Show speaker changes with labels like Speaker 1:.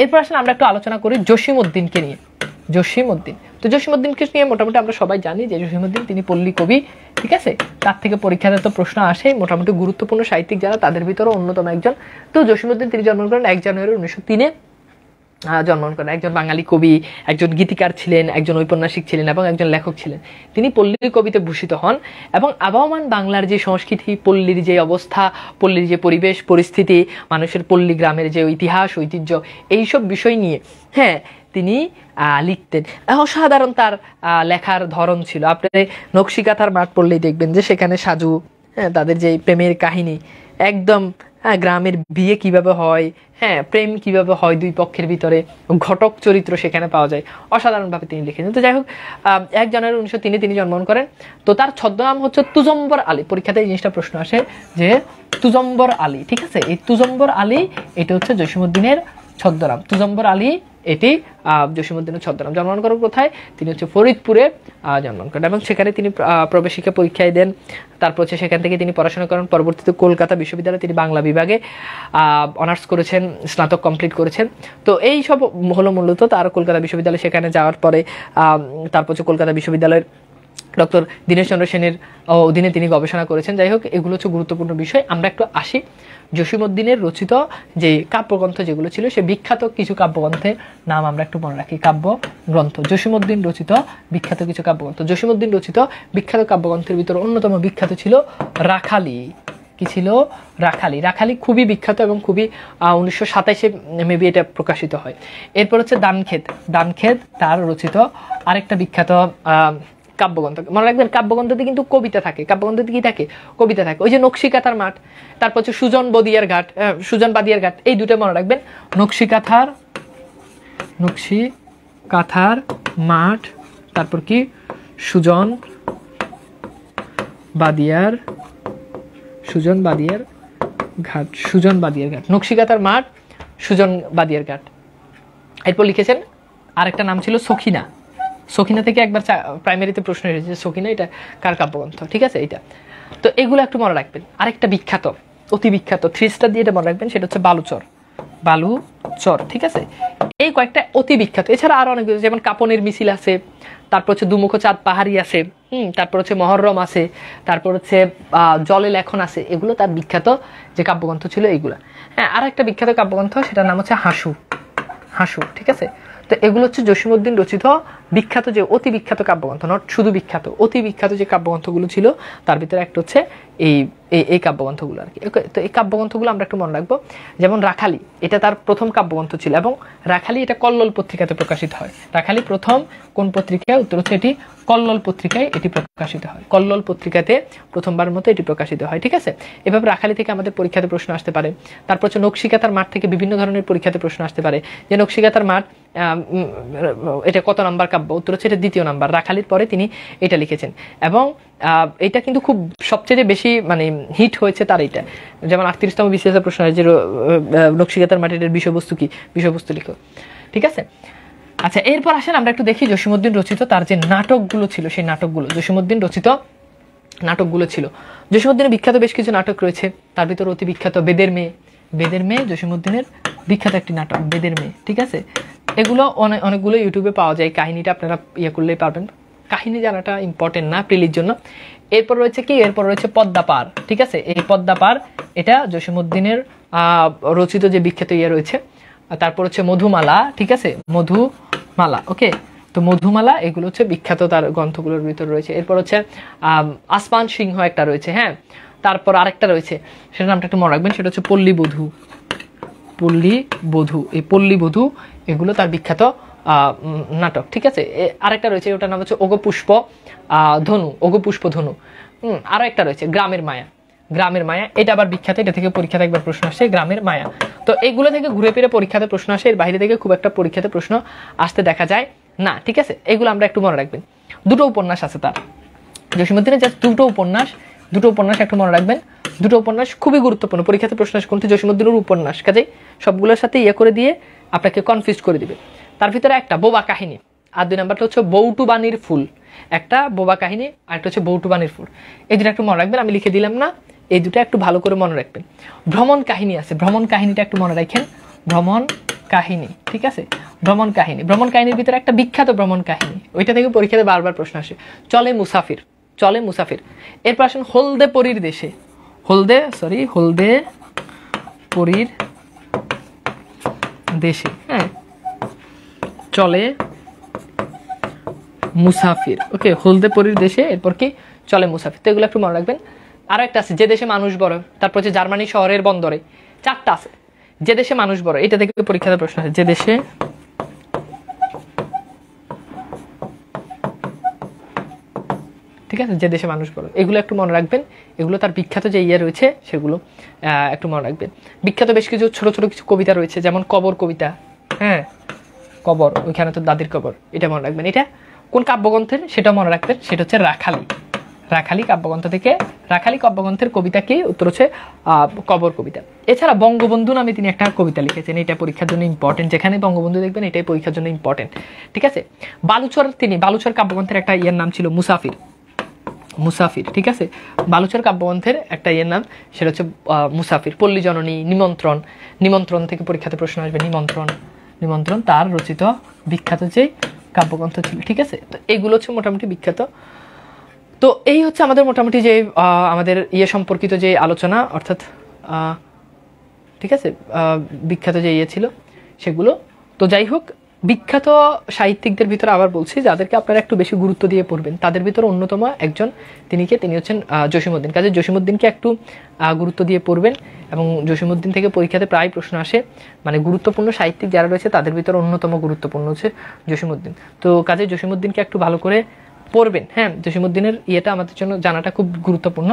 Speaker 1: এরপর আসলে আমরা একটু আলোচনা করি জসীমউদ্দিনকে নিয়ে। জসীমউদ্দিন, তো জসীমউদ্দিনকে নিয়ে মোটামুটি আমরা সবাই জানি যে জসীমউদ্দিন তিনি পল্লী কবি, ঠিক আছে। তার থেকে পরীক্ষাতে তো প্রশ্ন আসে, মোটামুটি গুরুত্বপূর্ণ সাহিত্যিক যারা তাদের ভিতরে অন্যতম একজন। তো জসীমউদ্দিন তিনি জন্মগ্রহণ করেন 1 জানুয়ারি 1903 জন্মগ্রহণ করেন। একজন বাঙালি কবি, একজন গীতিকার ছিলেন, একজন ঔপন্যাসিক ছিলেন এবং একজন লেখক ছিলেন। তিনি পল্লী কবিতে ভূষিত হন এবং আবহমান বাংলার যে সংস্কৃতি, পল্লীর যে অবস্থা, পল্লীর যে পরিবেশ পরিস্থিতি, মানুষের পল্লী গ্রামের যে ইতিহাস ঐতিহ্য, এইসব বিষয় নিয়ে হ্যাঁ তিনি লিখতেন। অসাধারণ তার লেখার ধরন ছিল। আপনি নকশিকাঁথার মাঠ পড়লেই দেখবেন যে সেখানে সাজু, হ্যাঁ তাদের যে প্রেমের কাহিনী, একদম গ্রামের বিয়ে কিভাবে হয়, হ্যাঁ প্রেম কিভাবে হয় দুই পক্ষের ভিতরে, ঘটক চরিত্র সেখানে পাওয়া যায়, অসাধারণভাবে তিনি লিখেছেন। তো যাই হোক 1 জানুয়ারি 1903 তিনি জন্মগ্রহণ করেন। তো তার ছদ্মনাম হচ্ছে তুজম্বর আলী। পরীক্ষাতে এই জিনিসটা প্রশ্ন আসে যে তুজম্বর আলী, ঠিক আছে। এই তুজম্বর আলী এটা হচ্ছে জসীমউদ্দিনের ছদ্মনাম। তুজম্বর আলী এটি জসীমউদ্দিনের ছদ্মনাম। জন্মগ্রহণ করেন কোথায়? তিনি হচ্ছে ফরিদপুরে জন্মগ্রহণ করেন এবং সেখানে তিনি প্রবেশিকা পরীক্ষায় দেন। তারপর হচ্ছে সেখান থেকে তিনি পড়াশোনা করেন। পরবর্তীতে কলকাতা বিশ্ববিদ্যালয়ে তিনি বাংলা বিভাগে অনার্স করেছেন, স্নাতক কমপ্লিট করেছেন। তো এই সব হলো মূলত তার কলকাতা বিশ্ববিদ্যালয়ে সেখানে যাওয়ার পরে তারপর হচ্ছে কলকাতা বিশ্ববিদ্যালয়ের ডক্টর দীনেশচন্দ্র সেনের অধীনে তিনি গবেষণা করেছেন। যাই হোক এগুলো হচ্ছে গুরুত্বপূর্ণ বিষয়। আমরা একটু আসি জসীমউদ্দিনের রচিত যে কাব্যগ্রন্থ যেগুলো ছিল, সে বিখ্যাত কিছু কাব্যগ্রন্থের নাম আমরা একটু মনে রাখি। কাব্যগ্রন্থ, জসীমউদ্দিন রচিত বিখ্যাত কিছু কাব্যগ্রন্থ। জসীমউদ্দিন রচিত বিখ্যাত কাব্যগ্রন্থের ভিতরে অন্যতম বিখ্যাত ছিল রাখালি। কি ছিল? রাখালি। রাখালি খুবই বিখ্যাত এবং খুবই 1927-এ মেবি এটা প্রকাশিত হয়। এরপর হচ্ছে দানখেদ। দানখেদ তার রচিত আরেকটা বিখ্যাত কাব্যগ্রন্থ। মনে রাখবেন কাব্যগ্রন্থতে কিন্তু কবিতা থাকে। কাব্যগ্রন্থতে কি থাকে? কবিতা থাকে। ওই যে নকশিকাঁথার মাঠ, তারপর হচ্ছে সুজন বদিয়ার ঘাট, সুজন বাদিয়ার ঘাট, এই দুটো মনে রাখবেন। নকশিকাঁথার মাঠ, তারপর কি সুজন বাদিয়ার ঘাট, সুজন বাদিয়ার ঘাট, নকশিকাঁথার মাঠ, সুজন বাদিয়ার ঘাট। এরপর লিখেছেন আরেকটা নাম ছিল সখিনা। সখিনা থেকে একবার প্রাইমারিতে প্রশ্ন এসেছে, সখিনা এটা কার কাব্যগ্রন্থ, ঠিক আছে এটা। তো এগুলো একটু মনে রাখবেন। আরেকটা বিখ্যাত, অতি বিখ্যাত, 3 স্টার দিয়ে এটা মনে রাখবেন, সেটা হচ্ছে বালুচর। ঠিক আছে। এই কয়েকটা অতি বিখ্যাত। এছাড়া আরো অনেক, যেমন কাপনের মিছিল আছে, তারপর হচ্ছে দুমুখ চাঁদ পাহাড়ি আছে, তারপর হচ্ছে মহরম আছে, তারপর হচ্ছে জলে লেখন আছে। এগুলো তার বিখ্যাত যে কাব্যগ্রন্থ ছিল এইগুলা। হ্যাঁ, আর একটা বিখ্যাত কাব্যগ্রন্থ, সেটার নাম হচ্ছে হাসু, ঠিক আছে। তো এগুলো হচ্ছে জসীমউদ্দিন রচিত বিখ্যাত যে অতি বিখ্যাত কাব্যগ্রন্থ, নট শুধু বিখ্যাত, অতি বিখ্যাত যে কাব্যগ্রন্থগুলো ছিল তার ভিতরে একটা হচ্ছে এই কাব্যগ্রন্থগুলো আর কি। তো এই কাব্যগ্রন্থগুলো আমরা একটু মনে রাখবো। যেমন রাখালি, এটা তার প্রথম কাব্যগ্রন্থ ছিল এবং রাখালি এটা কল্লোল পত্রিকাতে প্রকাশিত হয়। রাখালি প্রথম কোন পত্রিকায়? উত্তর হচ্ছে এটি কল্লোল পত্রিকায় এটি প্রকাশিত হয়। কল্লোল পত্রিকাতে প্রথমবারের মতো এটি প্রকাশিত হয়, ঠিক আছে। এভাবে রাখালি থেকে আমাদের পরীক্ষাতে প্রশ্ন আসতে পারে। তারপর হচ্ছে নকশিকাঁথার মাঠ থেকে বিভিন্ন ধরনের পরীক্ষাতে প্রশ্ন আসতে পারে, যে নকশিকাঁথার মাঠ এটা কত নাম্বার কাব্য? উত্তর হচ্ছে এটা 2য় নাম্বার। রাখালির পরে তিনি এটা লিখেছেন এবং এটা কিন্তু খুব সবচেয়ে বেশি মানে হিট হয়েছে তার এটা। যেমন 38তম বিসিএসের প্রশ্ন হয় যে নকশিকাঁথার মাঠ এর বিষয়বস্তু কি? বিষয়বস্তু লিখো, ঠিক আছে। আচ্ছা, এরপর আসেন আমরা একটু দেখি জসীমউদ্দিন রচিত তার যে নাটকগুলো ছিল, সেই নাটকগুলো, জসীমউদ্দিন রচিত নাটকগুলো ছিল। জসীমউদ্দিনের বিখ্যাত বেশ কিছু নাটক রয়েছে, তার ভিতর অতি বিখ্যাত বেদের মেয়ে জসীমউদ্দিনের বিখ্যাত একটি নাটক, বেদের মেয়ে, ঠিক আছে। এগুলো অনেকগুলো ইউটিউবে পাওয়া যায়, কাহিনীটা আপনারা করলেই পারবেন। কাহিনী জানাটা ইম্পর্টেন্ট না প্রিলির জন্য। এরপর রয়েছে কি? এরপর রয়েছে পদ্মাপার, ঠিক আছে। এই পদ্মাপার এটা জসীমউদ্দিনের রচিত যে বিখ্যাত রয়েছে। তারপর হচ্ছে মধুমালা, ঠিক আছে, মধুমালা, ওকে। তো মধুমালা এগুলো হচ্ছে বিখ্যাত তার গ্রন্থগুলোর ভিতর রয়েছে। এরপর হচ্ছে আসমান সিংহ একটা রয়েছে, হ্যাঁ। তারপর আরেকটা রয়েছে, সেটার নামটা একটু মনে রাখবেন, সেটা হচ্ছে পল্লীবধূ। এই পল্লীবধূ এগুলো তার বিখ্যাত নাটক, ঠিক আছে। আরেকটা রয়েছে, ওটার নাম হচ্ছে ওগপুষ্প ধনু। আরো একটা রয়েছে গ্রামের মায়া, এটা আবার বিখ্যাত, এটা থেকে পরীক্ষাতে একবার প্রশ্ন আসে, গ্রামের মায়া। তো এগুলো থেকে ঘুরে ফিরে পরীক্ষাতে প্রশ্ন আসে, এর বাইরে থেকে খুব একটা পরীক্ষাতে প্রশ্ন আসতে দেখা যায় না, ঠিক আছে। এগুলো আমরা একটু মনে রাখবেন। 2টো উপন্যাস আছে তার, জসীমউদ্দিনের জাস্ট 2টো উপন্যাস একটু মনে রাখবেন। 2টো উপন্যাস খুবই গুরুত্বপূর্ণ, পরীক্ষাতে প্রশ্ন আসে কোনটি? জসীমউদ্দিনের উপন্যাস, কাজেই সবগুলোর সাথে করে দিয়ে আপনাকে কনফিউজ করে দিবে। তার ভিতরে একটা বোবা কাহিনী, আর 2 নাম্বারটা হচ্ছে বৌটুবানির ফুল। একটা বোবা কাহিনী আর একটা হচ্ছে বৌটুবানির ফুল। এই দুটো একটু মনে রাখবেন, আমি লিখে দিলাম না, এই দুটো একটু ভালো করে মনে রাখবেন। ভ্রমণ কাহিনী আছে, ভ্রমণ কাহিনীটা একটু মনে রাখেন। ভ্রমণ কাহিনী, ঠিক আছে, ভ্রমণ কাহিনী। ভ্রমণ কাহিনীর ভিতরে একটা বিখ্যাত ভ্রমণ কাহিনী, ওইটা থেকে পরীক্ষাতে বারবার প্রশ্ন আসে, চলে মুসাফির, চলে মুসাফির। এরপর আসেন হলদে পরীর দেশে, হলদে পরীর দেশে, হ্যাঁ, চলে মুসাফির, ওকে, হলদে পরীর দেশে, এরপর কি চলে মুসাফির। তো এগুলো একটু মনে রাখবেন। আরো একটা আছে, যে দেশে মানুষ বড়, তারপর হচ্ছে জার্মানি শহরের বন্দরে, চারটা আছে। যে দেশে মানুষ বড়, এটা থেকে পরীক্ষাতে প্রশ্ন আছে, যে দেশে ঠিক আছে, যে দেশে মানুষ বড়, এগুলো একটু মনে রাখবেন। এগুলো তার বিখ্যাত যে ইয়ে রয়েছে সেগুলো একটু মনে রাখবেন। বিখ্যাত বেশ কিছু ছোট ছোট কিছু কবিতা রয়েছে, যেমন কবর কবিতা, হ্যাঁ, কবর, ওইখানে তো দাদির কবর, এটা মনে রাখবেন। এটা কোন কাব্যগ্রন্থের সেটা মনে রাখবেন, সেটা হচ্ছে রাখালি, রাখালি কাব্যগ্রন্থ থেকে। রাখালি কাব্যগ্রন্থের কবিতা কি? উত্তর হচ্ছে কবর কবিতা। এছাড়া বঙ্গবন্ধু নামে তিনি একটা কবিতা লিখেছেন, এটা পরীক্ষার জন্য ইম্পর্টেন্ট, যেখানে বঙ্গবন্ধু দেখবেন এটাই পরীক্ষার জন্য ইম্পর্টেন্ট, ঠিক আছে। বালুচর কাব্যগ্রন্থের একটা ইয়ের নাম ছিল মুসাফির, মুসাফির, ঠিক আছে। বালুচর কাব্যগ্রন্থের একটা ইয়ের নাম, সেটা হচ্ছে মুসাফির। পল্লী জননী, নিমন্ত্রণ, নিমন্ত্রণ থেকে পরীক্ষাতে প্রশ্ন আসবে, নিমন্ত্রণ, নিমন্ত্রণ তার রচিত বিখ্যাত যে কাব্যগ্রন্থ ছিল, ঠিক আছে। তো এইগুলো হচ্ছে মোটামুটি বিখ্যাত। তো এই হচ্ছে আমাদের মোটামুটি যে আমাদের ইয়ে সম্পর্কিত যে আলোচনা, অর্থাৎ ঠিক আছে, বিখ্যাত যে ইয়ে ছিল সেগুলো। তো যাই হোক, বিখ্যাত সাহিত্যিকদের ভিতরে আবার বলছি, যাদেরকে আপনারা একটু বেশি গুরুত্ব দিয়ে পড়বেন, তাদের ভিতরে অন্যতম একজন তিনি হচ্ছেন জসীমউদ্দিন। কাজে জসীমউদ্দিনকে একটু গুরুত্ব দিয়ে পড়বেন, এবং জসীমউদ্দিন থেকে পরীক্ষাতে প্রায় প্রশ্ন আসে, মানে গুরুত্বপূর্ণ সাহিত্যিক যারা রয়েছে তাদের ভিতরে অন্যতম গুরুত্বপূর্ণ হচ্ছে জসীমউদ্দিন। তো কাজে জসীমউদ্দিনকে একটু ভালো করে পড়বেন, হ্যাঁ। জসীমউদ্দিনের ইয়েটা আমাদের জন্য জানাটা খুব গুরুত্বপূর্ণ।